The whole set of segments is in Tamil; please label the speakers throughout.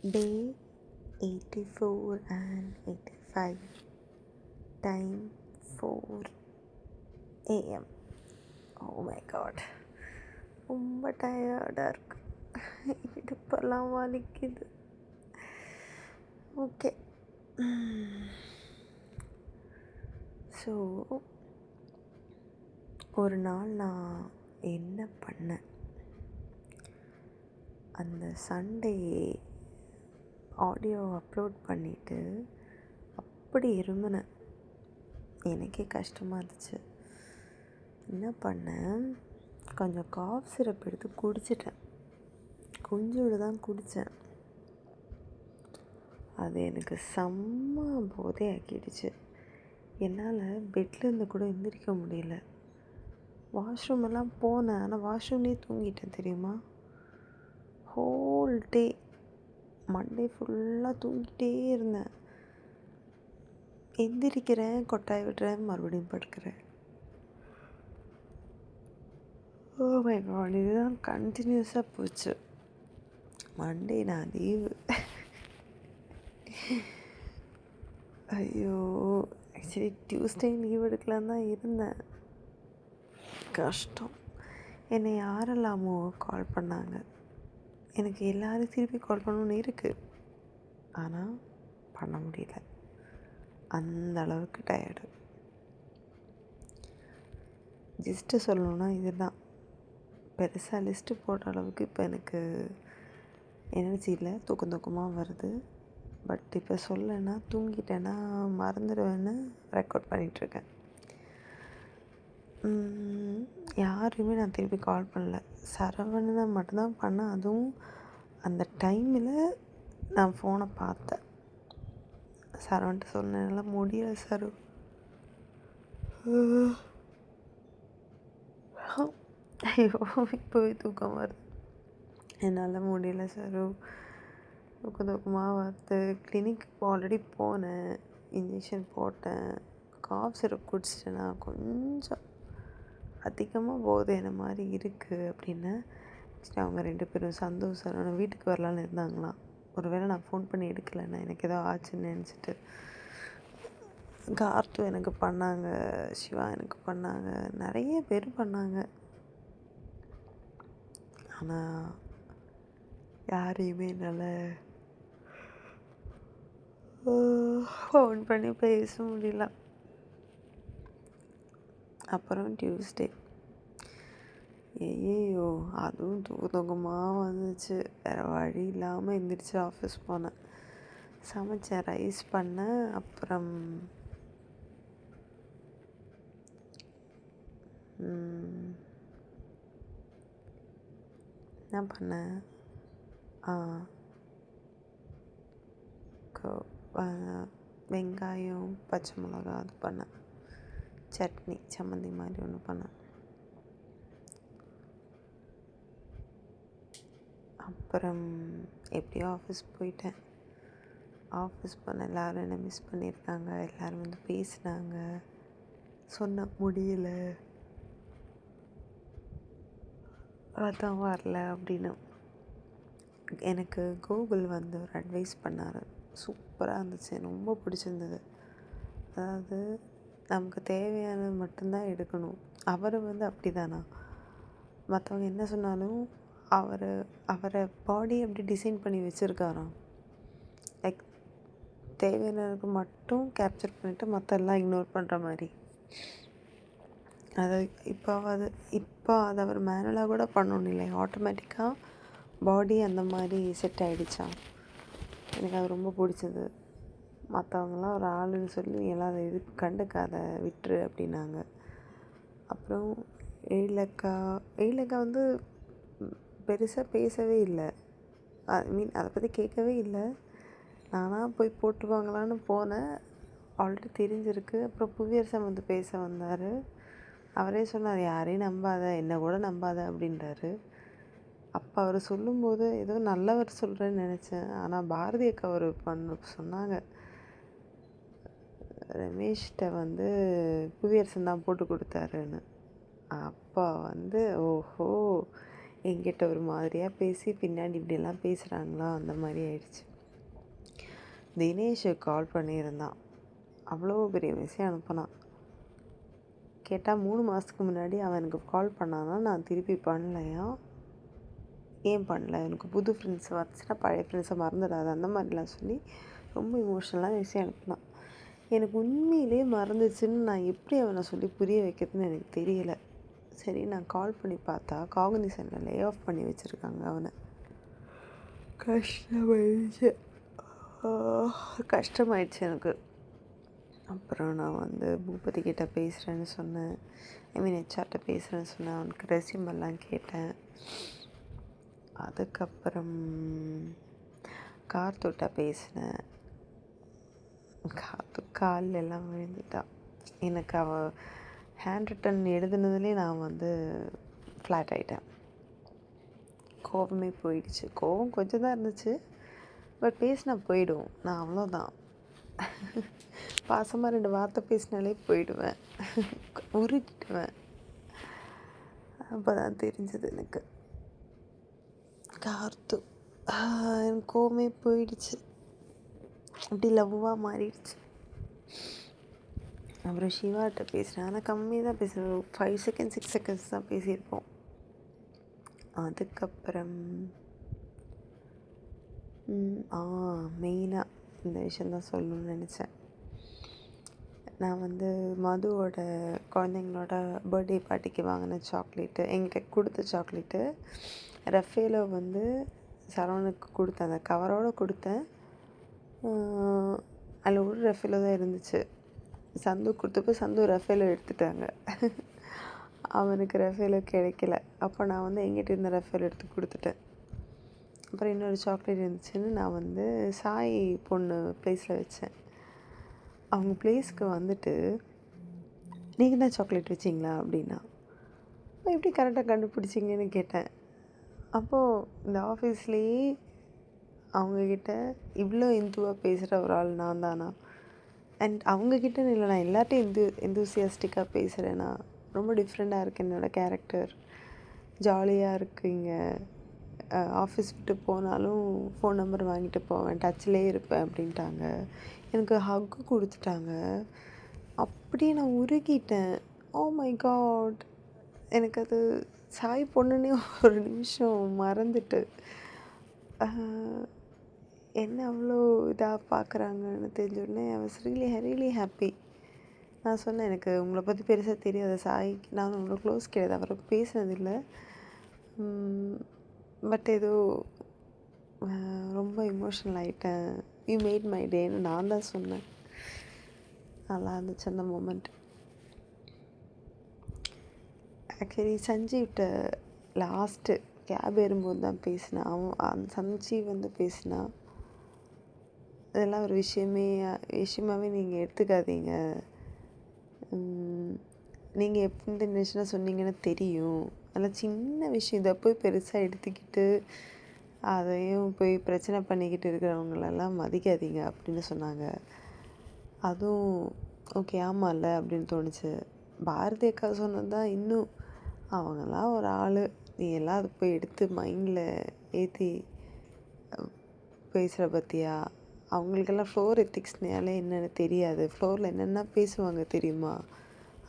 Speaker 1: Day 84 and 85. Time 4 a.m. Oh my god. ரொம்ப டயர்டாக இருக்கு. இடுப்பெல்லாம் வலிக்குது. ஓகே. ஸோ ஒரு நாள் நான் என்ன பண்ணேன், அந்த சண்டே ஆடியோ அப்லோட் பண்ணிவிட்டு அப்படி இருமுனேன். எனக்கே கஷ்டமாக இருந்துச்சு. என்ன பண்ணேன், கொஞ்சம் காஃப் சிரப் எடுத்து குடிச்சிட்டேன். கொஞ்சோடு தான் குடித்தேன். அது எனக்கு செம்ம போதை ஆக்கிடுச்சு. என்னால் பெட்லேருந்து கூட எந்திரிக்க முடியல. வாஷ்ரூம் எல்லாம் போனேன், ஆனால் வாஷ்ரூம்லேயே தூங்கிட்டேன் தெரியுமா. ஹோல் டே மண்டே ஃபுல்லாக தூங்கிட்டே இருந்தேன். எந்திரிக்கிறேன், கொட்டாய் விடுறேன், மறுபடியும் படுக்கிறேன். ஓ மை காட், இதுதான் கண்டினியூஸாக போச்சு. மண்டே நான் லீவு. ஐயோ, ஆக்சுவலி டியூஸ்டே லீவ் எடுக்கலான்னு தான் இருந்தேன். கஷ்டம். என்னை யாரெல்லாமோ கால் பண்ணாங்க. எனக்கு எல்லோரும் திருப்பி கால் பண்ணணுன்னு இருக்குது, ஆனால் பண்ண முடியல. அந்த அளவுக்கு டயர்டு. ஜஸ்ட்டு சொல்லணுன்னா இதுதான், பெருசாக லிஸ்ட்டு போடுற அளவுக்கு இப்போ எனக்கு எனர்ஜி இல்லை. தூக்கமாக வருது. பட் இப்போ சொல்லலைன்னா தூங்கிட்டேன்னா மறந்துடுவேன்னு ரெக்கார்ட் பண்ணிகிட்ருக்கேன். யாரையுமே நான் திருப்பி கால் பண்ணல. சரவணனை மட்டும்தான் பண்ணேன். அதுவும் அந்த டைமில் நான் ஃபோனை பார்த்தேன். சரவன்ட்டு சொன்னேன், என்னால் முடியல சரு. ஐயோ, இப்போவே தூக்கம் வருது. என்னால் முடியல சரு, தூக்கமாக வருது. கிளினிக் ஆல்ரெடி போனேன், இன்ஜெக்ஷன் போட்டேன், காஃப் சிரப் குடிச்சிட்டேன்னா கொஞ்சம் அதிகமாக போதையான மாதிரி இருக்குது அப்படின்னு. அவங்க 2 பேரும் சந்தோஷம் வீட்டுக்கு வரலான்னு இருந்தாங்களாம். ஒரு வேளை நான் ஃபோன் பண்ணி எடுக்கலைன்னா எனக்கு ஏதோ ஆச்சுன்னு நினச்சிட்டு கார்த்து எனக்கு பண்ணாங்க, சிவா எனக்கு பண்ணாங்க, நிறைய பேர் பண்ணாங்க. ஆனால் யாரையுமே என்னால் ஃபோன் பண்ணி பேச முடியல. அப்புறம் டியூஸ்டே, ஐயோ அதுவும் தூக்கமாக வந்துச்சு. வேறு வழி இல்லாமல் எந்திரிச்சு ஆஃபீஸ் போனேன். சமைச்சேன், ரைஸ் பண்ணேன். அப்புறம் என்ன பண்ணேன், வெங்காயம் பச்சை மிளகா அது பண்ணேன். சட்னி சம்மந்தி மாதிரி ஒன்று பண்ணேன். அப்புறம் எப்படியோ ஆஃபீஸ் போயிட்டேன். ஆஃபீஸ் போன எல்லோரும் என்னை மிஸ் பண்ணியிருக்காங்க. எல்லோரும் வந்து பேசினாங்க. சொன்ன முடியலை, அதான் வரல அப்படின்னு. எனக்கு கூகுள் வந்து ஒரு அட்வைஸ் பண்ணார். சூப்பராக இருந்துச்சு, எனக்கு ரொம்ப பிடிச்சிருந்தது. அதாவது நமக்கு தேவையானது மட்டும்தான் எடுக்கணும். அவர் வந்து அப்படி தானா, மற்றவங்க என்ன சொன்னாலும் அவரை பாடி அப்படி டிசைன் பண்ணி வச்சுருக்காராம். லைக் தேவையானதுக்கு மட்டும் கேப்சர் பண்ணிவிட்டு மற்றெல்லாம் இக்னோர் பண்ணுற மாதிரி. அதை இப்போ அதை அவர் மேனுவலாக கூட பண்ணணும் இல்லை, ஆட்டோமேட்டிக்காக பாடி அந்த மாதிரி செட் ஆகிடுச்சா. எனக்கு அது ரொம்ப பிடிச்சது. மற்றவங்களாம் ஒரு ஆளுன்னு சொல்லி எல்லாம் அதை இது கண்டுக்காத விட்டுரு அப்படின்னாங்க. அப்புறம் எழிலக்கா வந்து பெருசாக பேசவே இல்லை. அதை பற்றி கேட்கவே இல்லை. நானாக போய் போட்டுருவாங்களான்னு போனேன். ஆல்ரெடி தெரிஞ்சிருக்கு. அப்புறம் புவியரசன் வந்து பேச வந்தார். அவரே சொன்னார், யாரையும் நம்பாத, என்னை கூட நம்பாத அப்படின்றாரு. அப்போ அவர் சொல்லும்போது ஏதோ நல்லவர் சொல்கிறேன்னு நினச்சேன். ஆனால் பாரதி அக்கா அவர் சொன்னாங்க, ரமேஷ்கிட்ட வந்து புவியரசன் தான் போட்டு கொடுத்தாருன்னு. அப்போ வந்து ஓஹோ, என்கிட்ட ஒரு மாதிரியாக பேசி பின்னாடி இப்படியெல்லாம் பேசுகிறாங்களா, அந்த மாதிரி ஆயிடுச்சு. தினேஷ் கால் பண்ணியிருந்தான். அவ்வளோ பெரிய மெசேஜ் அனுப்பினான். கேட்டால் 3 மாதத்துக்கு முன்னாடி அவன் எனக்கு கால் பண்ணான்னா நான் திருப்பி பண்ணலையா, ஏன் பண்ணல, எனக்கு புது ஃப்ரெண்ட்ஸ் வந்துச்சுன்னா பழைய ஃப்ரெண்ட்ஸை மறந்துடாது, அந்த மாதிரிலாம் சொல்லி ரொம்ப இமோஷ்னலாக மெசேஜ் அனுப்பினான். எனக்கு உண்மையிலே மறந்துச்சுன்னு நான் எப்படி அவனை சொல்லி புரிய வைக்கிறதுன்னு எனக்கு தெரியல. சரி, நான் கால் பண்ணி பார்த்தா காகனிசனில் லே ஆஃப் பண்ணி வச்சுருக்காங்க அவனை. கஷ்டமாயிடுச்சு எனக்கு. அப்புறம் நான் வந்து பூபதி கிட்ட பேசுகிறேன்னு சொன்னேன். ஹெச்ஆர்கிட்ட பேசுகிறேன்னு சொன்னேன். அவனுக்கு ரெஸ்யூம் எல்லாம் கேட்டேன். அதுக்கப்புறம் கார்த்திட்ட பேசினேன். காலில் எல்லாம் விழுந்துட்டான். எனக்கு அவள் ஹேண்ட் ரிட்டன் எழுதுனதுலேயே நான் வந்து ஃப்ளாட் ஆகிட்டேன். கோபமே போயிடுச்சு. கோபம் கொஞ்சம் தான் இருந்துச்சு, பட் பேசினா போயிடும். நான் அவ்வளோதான். பாசமாக 2 வார்த்தை பேசினாலே போயிடுவேன், உருட்டிடுவேன். அப்போ தான் தெரிஞ்சது எனக்கு கார்த்து. எனக்கு கோவமே போயிடுச்சு, அப்படி லவ்வாக மாறிடுச்சு. அப்புறம் சிவாட்ட பேசுகிறேன். ஆனால் கம்மியாக தான் பேசுகிறேன், 5 செகண்ட்ஸ் 6 செகண்ட்ஸ் தான் பேசியிருப்போம். அதுக்கப்புறம் மெயினாக இந்த விஷயந்தான் சொல்லணும்னு நினச்சேன். நான் வந்து மதுவோட குழந்தைங்களோட பர்த்டே பார்ட்டிக்கு வாங்கின சாக்லேட்டு, என்கிட்ட கொடுத்த சாக்லேட்டு ரஃபேலோ வந்து சரவணுக்கு கொடுத்தேன். அந்த கவரோடு கொடுத்தேன். அதில் ஒரு ரஃபேலோ தான் இருந்துச்சு. சந்து கொடுத்தப்போ சந்து ரஃபேலோ எடுத்துட்டாங்க. அவனுக்கு ரஃபேலோ கிடைக்கல. அப்போ நான் வந்து எங்கிட்ட இருந்த ரஃபேலோ எடுத்து கொடுத்துட்டேன். அப்புறம் இன்னொரு சாக்லேட் இருந்துச்சுன்னு நான் வந்து சாய் பொண்ணு ப்ளேஸில் வச்சேன். அவங்க ப்ளேஸ்க்கு வந்துட்டு, நீங்கள் தான் சாக்லேட் வச்சிங்களா அப்படின்னா, எப்படி கரெக்டாக கண்டுபிடிச்சிங்கன்னு கேட்டேன். அப்போது இந்த ஆஃபீஸ்லேயே அவங்கக்கிட்ட இவ்வளோ இந்துவாக பேசுகிற ஒரு ஆள் நான் தானா, அண்ட் அவங்கக்கிட்டன்னு இல்லை, நான் எல்லாத்தையும் எந்தூசியாஸ்டிக்காக பேசுகிறேன்னா, ரொம்ப டிஃப்ரெண்ட்டாக இருக்குது என்னோடய கேரக்டர், ஜாலியாக இருக்குங்க, ஆஃபீஸ் விட்டு போனாலும் ஃபோன் நம்பர் வாங்கிட்டு போவேன், டச்சிலே இருப்பேன் அப்படின்ட்டாங்க. எனக்கு ஹக்கு கொடுத்துட்டாங்க. அப்படியே நான் உருகிட்டேன். Oh my God! எனக்கு அது சாய் பொண்ணுன்னே ஒரு நிமிஷம் மறந்துட்டு, என்ன அவ்வளோ இதாக பார்க்குறாங்கன்னு தெரிஞ்சோடனே ஐ வாஸ் ரியலி ஹாப்பி. நான் சொன்னேன், எனக்கு உங்களை பற்றி பெருசாக தெரியாது, சாய்க்கு நான் அவ்வளோ க்ளோஸ் கிடையாது, அவரை பேசினதில்லை, பட் ஏதோ ரொம்ப இமோஷ்னல் ஆகிட்டேன், யூ மேட் மை டேன்னு நான் தான் சொன்னேன். நல்லா இருந்துச்சு அந்த மூமெண்ட். ஆக்சுவலி சஞ்சீவ்கிட்ட லாஸ்ட்டு கேப் ஏறும்போது தான் பேசினேன். அந்த சஞ்சீவ் வந்து பேசினா, இதெல்லாம் ஒரு விஷயமாகவே நீங்கள் எடுத்துக்காதீங்க, நீங்கள் எப்படி இருந்துச்சுன்னா சொன்னீங்கன்னு தெரியும், அதெல்லாம் சின்ன விஷயம், இதை போய் பெருசாக எடுத்துக்கிட்டு அதையும் போய் பிரச்சனை பண்ணிக்கிட்டு இருக்கிறவங்களெல்லாம் மதிக்காதீங்க அப்படின்னு சொன்னாங்க. அதுவும் ஓகே, ஆமாம்ல அப்படின்னு தோணுச்சு. பாரதி அக்கா சொன்னது தான் இன்னும், அவங்கெல்லாம் ஒரு ஆள், நீ எல்லாம் அதை போய் எடுத்து மைண்டில் ஏற்றி பேசுகிற பற்றியா, அவங்களுக்கெல்லாம் ஃப்ளோர் எத்திக்ஸ்னாலே என்னென்னு தெரியாது, ஃப்ளோரில் என்னென்ன பேசுவாங்க தெரியுமா,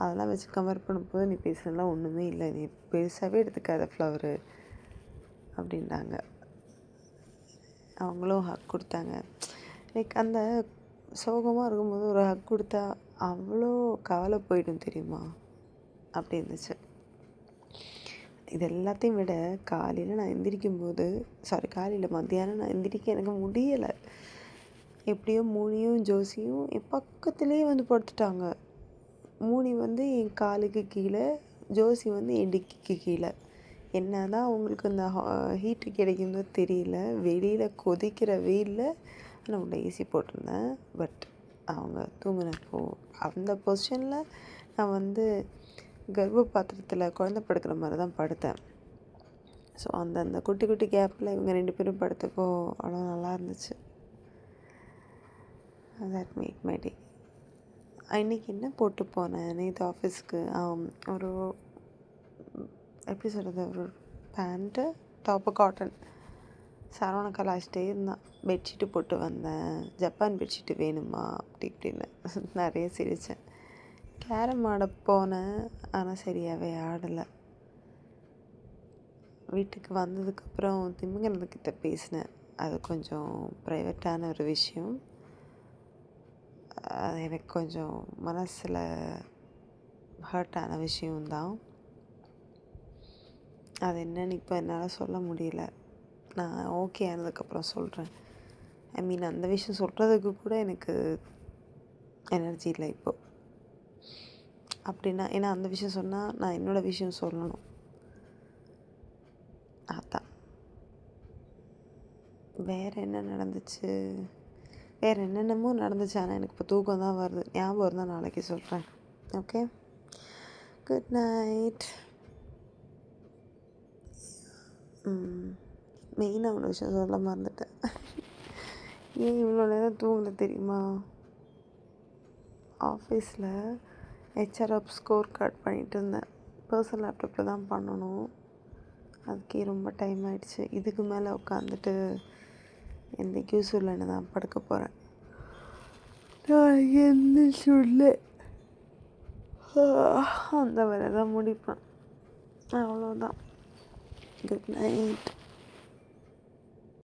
Speaker 1: அதெல்லாம் வச்சு கம்பேர் பண்ணும்போது நீ பேசுகிறதுலாம் ஒன்றுமே இல்லை, நீ பெருசாகவே எடுத்துக்காத ஃப்ளவரு அப்படின்னாங்க. அவங்களும் ஹக் கொடுத்தாங்க. லைக் அந்த சோகமாக இருக்கும்போது ஒரு ஹக் கொடுத்தா அவ்வளோ கவலை போயிடும் தெரியுமா, அப்படி இருந்துச்சு. இது எல்லாத்தையும் விட காலையில் நான் எந்திரிக்கும்போது, காலையில் மத்தியானம் நான் எந்திரிக்க எனக்கு முடியலை. எப்படியோ மூனியும் ஜோசியும் என் பக்கத்துலேயே வந்து படுத்துட்டாங்க. மூனி வந்து என் காலுக்கு கீழே, ஜோசி வந்து என் டிக்கிக்கு கீழே. என்ன தான் அவங்களுக்கு இந்த ஹீட்டு கிடைக்குதோ தெரியல, வெளியில் கொதிக்கிற வெயிலில் நான் உள்ள ஏசி போட்டிருந்தேன். பட் அவங்க தூங்கினப்போ அந்த பொசிஷனில் நான் வந்து கர்ப்ப பாத்திரத்தில் குழந்தை படுக்கிற மாதிரி தான் படுத்தேன். ஸோ அந்த குட்டி குட்டி கேப்பில் இவங்க 2 பேரும் படுத்தப்போ அவ்வளோ நல்லா இருந்துச்சு. That made my day. இன்றைக்கி என்ன போட்டு போனேன் நேற்று ஆஃபீஸ்க்கு, ஒரு எப்படி சொல்கிறது, ஒரு பேண்ட்டு டாப்பு காட்டன், சரவண கலாய்ச்சிட்டே இருந்தான். பெட்ஷீட்டு போட்டு வந்தேன், ஜப்பான் பெட்ஷீட்டு வேணுமா அப்படி இப்படின்னு நிறைய சிரித்தேன். கேரம் ஆட போனேன், ஆனால் சரியாகவே ஆடலை. வீட்டுக்கு வந்ததுக்கப்புறம் திமிங்கலத்துக்கிட்ட பேசினேன். அது கொஞ்சம் ப்ரைவேட்டான ஒரு விஷயம். அது எனக்கு கொஞ்சம் மனசில் ஹர்ட்டான விஷயம்தான். அது என்னன்னு இப்போ என்னால் சொல்ல முடியல. நான் ஓகே ஆனதுக்கப்புறம் சொல்கிறேன். அந்த விஷயம் சொல்கிறதுக்கு கூட எனக்கு எனர்ஜி இல்லை இப்போது. அப்படின்னா ஏன்னா அந்த விஷயம் சொன்னால் நான் என்னோடய விஷயம் சொல்லணும். அதான். வேறு என்ன நடந்துச்சு, வேறு என்னென்னமோ நடந்துச்சு. ஆனால் எனக்கு இப்போ தூக்கம் தான் வருது. ஞாபகம் இருந்தால் நாளைக்கு சொல்கிறேன். Okay, good night. மெயினாக ஒரு விஷயம் சொல்ல மறந்துட்டேன். ஏன் இவ்வளோ நேரம் தூங்கல தெரியுமா? ஆஃபீஸில் ஹெச்ஆர்எஃப் ஸ்கோர் கார்ட் பண்ணிகிட்டு இருந்தேன். பர்சனல் லேப்டாப்பில் தான் பண்ணணும். அதுக்கே ரொம்ப டைம் ஆகிடுச்சு. இதுக்கு மேலே உட்காந்துட்டு எந்த யூஸும் இல்லைன்னு தான் படுக்க போகிறேன். நான் எந்த சொல்ல அந்த வேலை தான் முடிப்பேன். அவ்வளோதான். Good night.